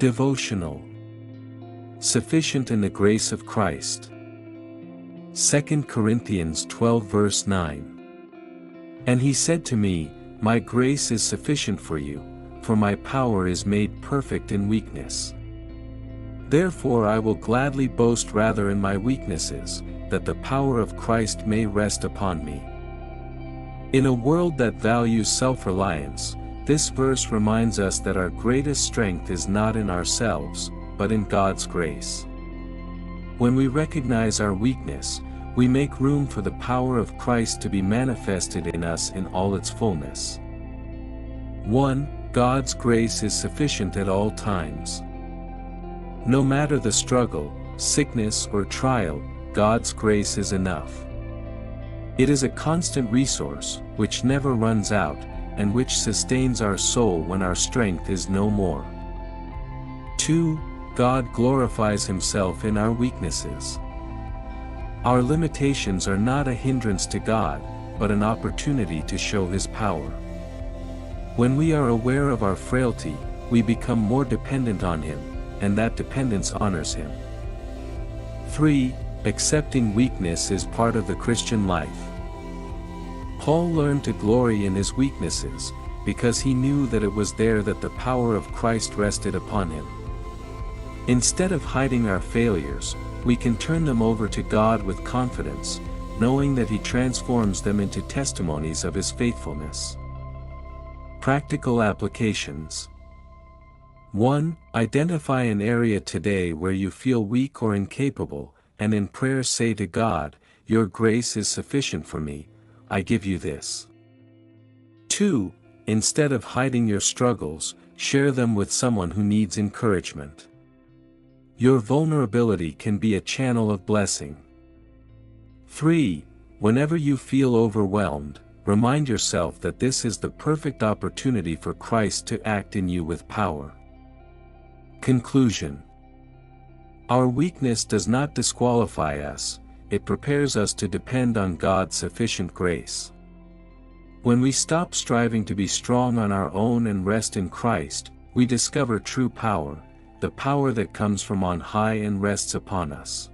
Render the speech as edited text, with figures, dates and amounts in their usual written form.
Devotional. Sufficient in the grace of Christ. 2 Corinthians 12 verse 9. And he said to me, My grace is sufficient for you, for my power is made perfect in weakness. Therefore I will gladly boast rather in my weaknesses, that the power of Christ may rest upon me. In a world that values self-reliance, this verse reminds us that our greatest strength is not in ourselves, but in God's grace. When we recognize our weakness, we make room for the power of Christ to be manifested in us in all its fullness. 1. God's grace is sufficient at all times. No matter the struggle, sickness or trial, God's grace is enough. It is a constant resource, which never runs out, and which sustains our soul when our strength is no more. 2. God glorifies Himself in our weaknesses. Our limitations are not a hindrance to God, but an opportunity to show His power. When we are aware of our frailty, we become more dependent on Him, and that dependence honors Him. 3. Accepting weakness is part of the Christian life. Paul learned to glory in his weaknesses, because he knew that it was there that the power of Christ rested upon him. Instead of hiding our failures, we can turn them over to God with confidence, knowing that He transforms them into testimonies of His faithfulness. Practical applications. 1. Identify an area today where you feel weak or incapable, and in prayer say to God, Your grace is sufficient for me, I give you this. 2. Instead of hiding your struggles, share them with someone who needs encouragement. Your vulnerability can be a channel of blessing. 3. Whenever you feel overwhelmed, remind yourself that this is the perfect opportunity for Christ to act in you with power. Conclusion. Our weakness does not disqualify us, it prepares us to depend on God's sufficient grace. When we stop striving to be strong on our own and rest in Christ, we discover true power, the power that comes from on high and rests upon us.